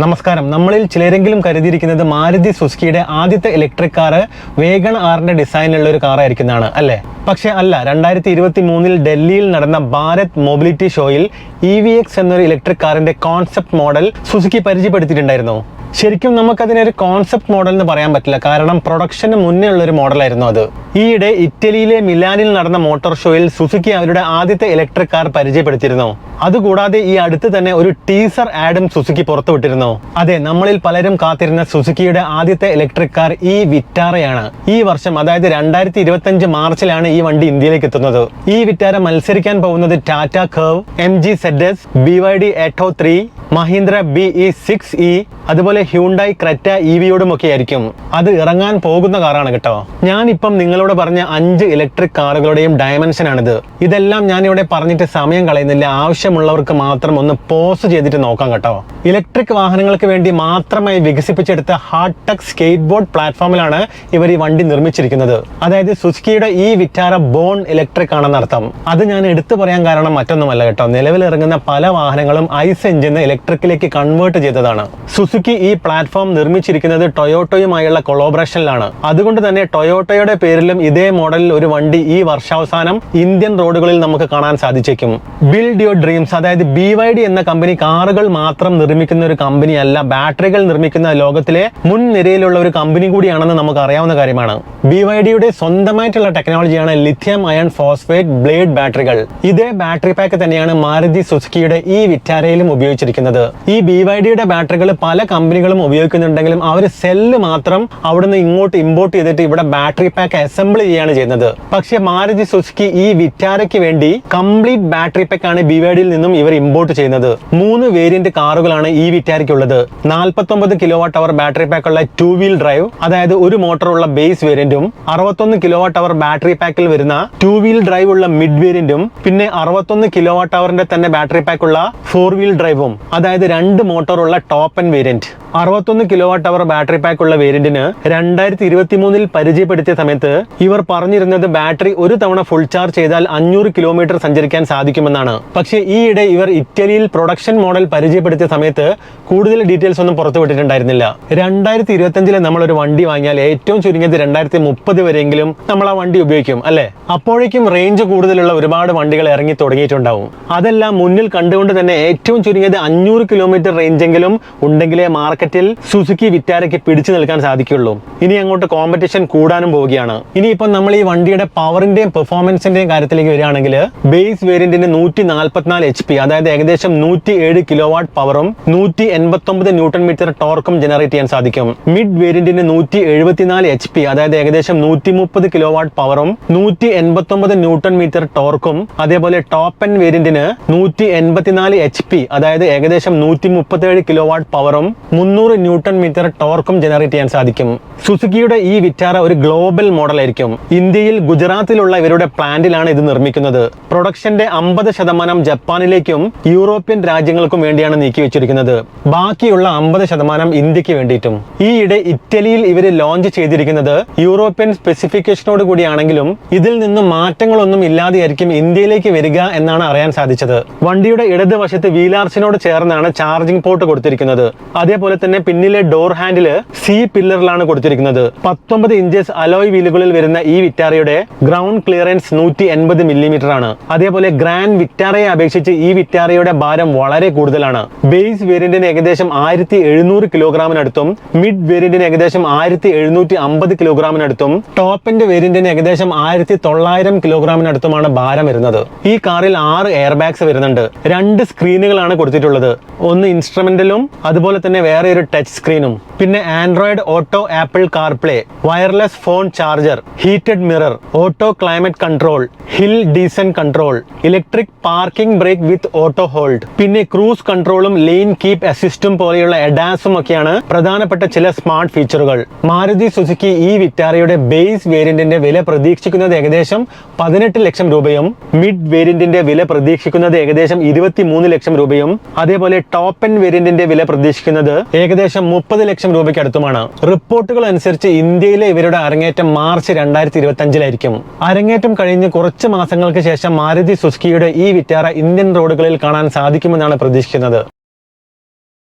നമസ്കാരം. നമ്മളിൽ ചിലരെങ്കിലും കരുതിയിരിക്കുന്നത് മാരുതി സുസുക്കിയുടെ ആദ്യത്തെ ഇലക്ട്രിക് കാർ വേഗൺ ആറിന്റെ ഡിസൈനിലുള്ള ഒരു കാറായിരിക്കുന്നതാണ് അല്ലേ? പക്ഷെ അല്ല. 2023 ഡൽഹിയിൽ നടന്ന ഭാരത് മൊബിലിറ്റി ഷോയിൽ EVX എന്നൊരു ഇലക്ട്രിക് കാറിന്റെ കോൺസെപ്റ്റ് മോഡൽ സുസുക്കി പരിചയപ്പെടുത്തിയിട്ടുണ്ടായിരുന്നു. ശരിക്കും നമുക്കതിനൊരു കോൺസെപ്റ്റ് മോഡൽ എന്ന് പറയാൻ പറ്റില്ല, കാരണം പ്രൊഡക്ഷന് മുന്നേ ഉള്ളൊരു മോഡലായിരുന്നു അത്. ഈയിടെ ഇറ്റലിയിലെ മിലാനിൽ നടന്ന മോട്ടോർ ഷോയിൽ സുസുക്കി അവരുടെ ആദ്യത്തെ ഇലക്ട്രിക് കാർ പരിചയപ്പെടുത്തിയിരുന്നു. അതുകൂടാതെ ഈ അടുത്ത് തന്നെ ഒരു ടീസർ ആഡും സുസുക്കി പുറത്തുവിട്ടിരുന്നു. അതെ, നമ്മളിൽ പലരും കാത്തിരുന്ന സുസുക്കിയുടെ ആദ്യത്തെ ഇലക്ട്രിക് കാർ ഈ വിറ്റാറയാണ്. ഈ വർഷം, അതായത് 2025 മാർച്ചിലാണ് ഈ വണ്ടി ഇന്ത്യയിലേക്ക് എത്തുന്നത്. ഈ വിറ്റാര മത്സരിക്കാൻ പോകുന്നത് Tata curve, MG ZS, BYD Atto 3, Mahindra BE6e, അതുപോലെ ഹ്യൂണ്ടായി ക്രെറ്റ EVയോടും ഒക്കെ ആയിരിക്കും. അത് ഇറങ്ങാൻ പോകുന്ന കാറാണ് കേട്ടോ. ഞാനിപ്പം നിങ്ങളോട് പറഞ്ഞ 5 ഇലക്ട്രിക് കാറുകളുടെയും ഡയമെൻഷൻ ആണിത്. ഇതെല്ലാം ഞാനിവിടെ പറഞ്ഞിട്ട് സമയം കളയുന്നില്ല. ആവശ്യമുള്ളവർക്ക് മാത്രം ഒന്ന് പോസ് ചെയ്തിട്ട് നോക്കാം കേട്ടോ. ഇലക്ട്രിക് വാഹനങ്ങൾക്ക് വേണ്ടി മാത്രമായി വികസിപ്പിച്ചെടുത്ത ഹാർഡ് ടെക് സ്കേറ്റ് ബോർഡ് പ്ലാറ്റ്ഫോമിലാണ് ഇവർ ഈ വണ്ടി നിർമ്മിച്ചിരിക്കുന്നത്. അതായത് സുസുക്കിയുടെ ഈ വിറ്റാര ബോൺ ഇലക്ട്രിക് ആണെന്നർത്ഥം. അത് ഞാൻ എടുത്തു പറയാൻ കാരണം മറ്റൊന്നുമല്ല കേട്ടോ. നിലവിൽ ഇറങ്ങുന്ന പല വാഹനങ്ങളും ഐസ് എഞ്ചിൻ ഇലക്ട്രിക്കിലേക്ക് കൺവേർട്ട് ചെയ്തതാണ്. സുസുക്കി ഈ പ്ലാറ്റ്ഫോം നിർമ്മിച്ചിരിക്കുന്നത് ടൊയോട്ടോയുമായുള്ള കൊളാബറേഷനിലാണ്. അതുകൊണ്ട് തന്നെ ടൊയോട്ടോയുടെ പേരിലും ഇതേ മോഡലിൽ ഒരു വണ്ടി ഈ വർഷാവസാനം ഇന്ത്യൻ റോഡുകളിൽ നമുക്ക് കാണാൻ സാധിച്ചേക്കും. ബിൽഡ് യുവർ ഡ്രീംസ്, അതായത് BYD എന്ന കമ്പനി കാറുകൾ മാത്രം നിർമ്മിക്കുന്ന ഒരു കമ്പനിയല്ല, ബാറ്ററികൾ നിർമ്മിക്കുന്ന ലോകത്തിലെ മുൻനിരയിലുള്ള ഒരു കമ്പനി കൂടിയാണെന്ന് നമുക്ക് അറിയാവുന്ന കാര്യമാണ്. BYDയുടെ സ്വന്തമായിട്ടുള്ള ടെക്നോളജിയാണ് ലിഥിയം അയൺ ഫോസ്ഫേറ്റ് ബ്ലേഡ് ബാറ്ററികൾ. ഇതേ ബാറ്ററി പാക്ക് തന്നെയാണ് മാരുതി സുസുക്കിയുടെ ഈ വിറ്റാരയിലും ഉപയോഗിച്ചിരിക്കുന്നത്. ഈ BYDയുടെ ബാറ്ററികൾ പല കമ്പനികളും ഉപയോഗിക്കുന്നുണ്ടെങ്കിലും അവർ സെല്ല് മാത്രം അവിടുന്ന് ഇങ്ങോട്ട് ഇമ്പോർട്ട് ചെയ്തിട്ട് ഇവിടെ ബാറ്ററി പാക്ക് അസംബിൾ ചെയ്യാണ് ചെയ്യുന്നത്. പക്ഷെ മാരുതി സുസുക്കി ഈ വിറ്റാരയ്ക്ക് വേണ്ടി കംപ്ലീറ്റ് ബാറ്ററി പാക്ക് ആണ് BYDയിൽ നിന്നും ഇവർ ഇമ്പോർട്ട് ചെയ്യുന്നത്. 3 വേരിയന്റ് കാറുകളാണ് ഈ വിറ്റാരയ്ക്കുള്ളത്. 49 kWh ബാറ്ററി പാക്കുള്ള 2 വീൽ ഡ്രൈവ്, അതായത് ഒരു മോട്ടറുള്ള ബേസ് വേരിയന്റും 61 kWh ബാറ്ററി പാക്കിൽ വരുന്ന 2 വീൽ ഡ്രൈവ് ഉള്ള മിഡ് വേരിയന്റും പിന്നെ 61 kWh തന്നെ ബാറ്ററി പാക്കുള്ള 4 വീൽ ഡ്രൈവും, അതായത് 2 മോട്ടറുള്ള top and variant. 61 kWh battery pack ഉള്ള വേരിയന്റിന് 2023 പരിചയപ്പെടുത്തിയ സമയത്ത് ഇവർ പറഞ്ഞിരുന്നത് ബാറ്ററി ഒരു തവണ ഫുൾ ചാർജ് ചെയ്താൽ 500 കിലോമീറ്റർ സഞ്ചരിക്കാൻ സാധിക്കുമെന്നാണ്. പക്ഷേ ഈയിടെ ഇവർ ഇറ്റലിയിൽ പ്രൊഡക്ഷൻ മോഡൽ പരിചയപ്പെടുത്തിയ സമയത്ത് കൂടുതൽ ഡീറ്റെയിൽസ് ഒന്നും പുറത്തുവിട്ടിട്ടുണ്ടായിരുന്നില്ല. 2025 നമ്മൾ ഒരു വണ്ടി വാങ്ങിയാൽ ഏറ്റവും ചുരുങ്ങിയത് 2030 വരെയെങ്കിലും നമ്മൾ ആ വണ്ടി ഉപയോഗിക്കും അല്ലെ? അപ്പോഴേക്കും റേഞ്ച് കൂടുതലുള്ള ഒരുപാട് വണ്ടികൾ ഇറങ്ങി തുടങ്ങിയിട്ടുണ്ടാവും. അതെല്ലാം മുന്നിൽ കണ്ടുകൊണ്ട് തന്നെ ഏറ്റവും ചുരുങ്ങിയത് 500 കിലോമീറ്റർ റേഞ്ചെങ്കിലും ഉണ്ടെങ്കിലേ മാർക്കറ്റിൽ സുസുക്കി വിറ്റാരയ്ക്ക് പിടിച്ചു നിൽക്കാൻ സാധിക്കുള്ളൂ. ഇനി അങ്ങോട്ട് കോമ്പറ്റീഷൻ കൂടാനും പോവുകയാണ്. ഇനിയിപ്പം നമ്മൾ ഈ വണ്ടിയുടെ പവറിന്റെയും പെർഫോമൻസിന്റെയും കാര്യത്തിലേക്ക് വരികയാണെങ്കിൽ ബേസ് വേരിയന്റിന് 144 HP, അതായത് ഏകദേശം 107 കിലോവാട്ട് പവറും 189 ന്യൂട്ടൺ മീറ്റർ ടോർക്കും ജനറേറ്റ് ചെയ്യാൻ സാധിക്കും. മിഡ് വേരിയന്റിന് 174 HP, അതായത് ഏകദേശം 130 കിലോവാട്ട് പവറും 189 ന്യൂട്ടൺ മീറ്റർ ടോർക്കും, അതേപോലെ ടോപ്പ് എൻഡ് വേരിയന്റിന് 184 HP, അതായത് ഏകദേശം 137 കിലോവാട്ട് പവറും 300 ന്യൂട്ടൺ മീറ്റർ ടോർക്കും ജനറേറ്റ് ചെയ്യാൻ സാധിക്കും. സുസുക്കിയുടെ ഈ വിറ്റാര ഒരു ഗ്ലോബൽ മോഡൽ ആയിരിക്കും. ഇന്ത്യയിൽ ഗുജറാത്തിലുള്ള ഇവരുടെ പ്ലാന്റിലാണ് ഇത് നിർമ്മിക്കുന്നത്. പ്രൊഡക്ഷന്റെ 50% ജപ്പാനിലേക്കും യൂറോപ്യൻ രാജ്യങ്ങൾക്കും വേണ്ടിയാണ് നീക്കി വെച്ചിരിക്കുന്നത്. ബാക്കിയുള്ള 50% ഇന്ത്യക്ക് വേണ്ടിയിട്ടും. ഈയിടെ ഇറ്റലിയിൽ ഇവർ ലോഞ്ച് ചെയ്തിരിക്കുന്നത് യൂറോപ്യൻ സ്പെസിഫിക്കേഷനോട് കൂടിയാണെങ്കിലും ഇതിൽ നിന്നും മാറ്റങ്ങളൊന്നും ഇല്ലാതെയായിരിക്കും ഇന്ത്യയിലേക്ക് വരിക എന്നാണ് അറിയാൻ സാധിച്ചത്. വണ്ടിയുടെ ഇടതുവശത്ത് വീലാർച്ചിനോട് ചേർന്നാണ് ചാർജിംഗ് പോർട്ട് കൊടുത്തിരിക്കുന്നത്. അതേപോലെ തന്നെ പിന്നിലെ ഡോർ ഹാൻഡില് C പില്ലറിലാണ് കൊടുത്തിരിക്കുന്നത്. 19 ഇഞ്ചസ് അലോയ് വീലുകളിൽ വരുന്ന ഈ വിറ്റാരയുടെ ഗ്രൗണ്ട് ക്ലിയറൻസ് 180 മില്ലിമീറ്റർ ആണ്. അതേപോലെ ഗ്രാൻഡ് വിറ്റാരയെ അപേക്ഷിച്ച് ഈ വിറ്റാരയുടെ ഭാരം വളരെ കൂടുതലാണ്. ബേസ് വേരിയന്റിന് ഏകദേശം 1700 കിലോഗ്രാമിനടുത്തും മിഡ് വേരിയന്റിന് ഏകദേശം 1750 കിലോഗ്രാമിനടുത്തും ടോപ്പ് എൻഡ് വേരിയന്റിന് ഏകദേശം 1900 കിലോഗ്രാമിനടുത്തുമാണ് ഭാരം വരുന്നത്. ഈ കാറിൽ 6 എയർ ബാഗ്സ് വരുന്നുണ്ട്. 2 സ്ക്രീനുകളാണ് കൊടുത്തിട്ടുള്ളത്. ഒന്ന് ഇൻസ്ട്രുമെന്റലും അതുപോലെ തന്നെ വേറെ ഒരു ടച്ച് സ്ക്രീനും. പിന്നെ Android auto, apple CarPlay, wireless phone charger, heated mirror, auto climate control, hill decent control, electric parking brake വിത്ത് ഓട്ടോ ഹോൾഡ്, പിന്നെ ക്രൂസ് കൺട്രോളും ലെയിൻ കീപ്പ് അസിസ്റ്റും പോലെയുള്ള എഡാസും ഒക്കെയാണ് പ്രധാനപ്പെട്ട ചില സ്മാർട്ട് ഫീച്ചറുകൾ. മാരുതി സുസുക്കി ഈ വിറ്റാരയുടെ ബേസ് വേരിയന്റിന്റെ വില പ്രതീക്ഷിക്കുന്നത് ഏകദേശം 18 ലക്ഷം രൂപയും മിഡ് വേരിയന്റിന്റെ വില പ്രതീക്ഷിക്കുന്നത് ഏകദേശം 23 ലക്ഷം രൂപയും അതേപോലെ ടോപ്പ് എൻഡ് വേരിയന്റിന്റെ വില പ്രതീക്ഷിക്കുന്നത് ഏകദേശം 30 ലക്ഷം രൂപയ്ക്ക് അടുത്തുമാണ്. റിപ്പോർട്ടുകൾ അനുസരിച്ച് ഇന്ത്യയിലെ ഇവരുടെ അരങ്ങേറ്റം മാർച്ച് 2025 അരങ്ങേറ്റം കഴിഞ്ഞ് കുറച്ച് മാസങ്ങൾക്ക് ശേഷം മാരുതി സുസുക്കിയുടെ ഈ വിറ്റാര ഇന്ത്യൻ റോഡുകളിൽ കാണാൻ സാധിക്കുമെന്നാണ് പ്രതീക്ഷിക്കുന്നത്.